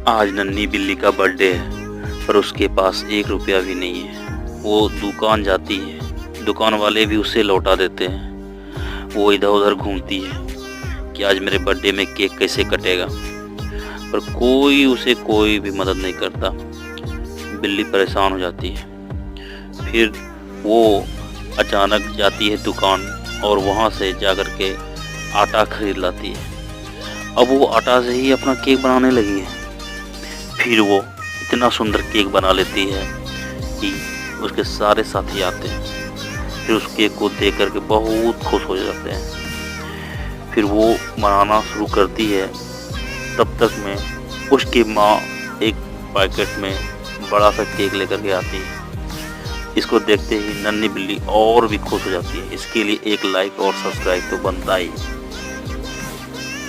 आज नन्ही बिल्ली का बर्थडे है पर उसके पास 1 रुपया भी नहीं है। वो दुकान जाती है, दुकान वाले भी उसे लौटा देते हैं। वो इधर उधर घूमती है कि आज मेरे बर्थडे में केक कैसे कटेगा, पर कोई भी मदद नहीं करता। बिल्ली परेशान हो जाती है। फिर वो अचानक जाती है दुकान और वहाँ से जाकर के आटा खरीद लाती है। अब वो आटा से ही अपना केक बनाने लगी है। फिर वो इतना सुंदर केक बना लेती है कि उसके सारे साथी आते हैं। फिर उस केक को देख कर के बहुत खुश हो जाते हैं। फिर वो बनाना शुरू करती है। तब तक में उसकी माँ एक पैकेट में बड़ा सा केक लेकर के आती है। इसको देखते ही नन्ही बिल्ली और भी खुश हो जाती है। इसके लिए एक लाइक और सब्सक्राइब तो बनता ही है।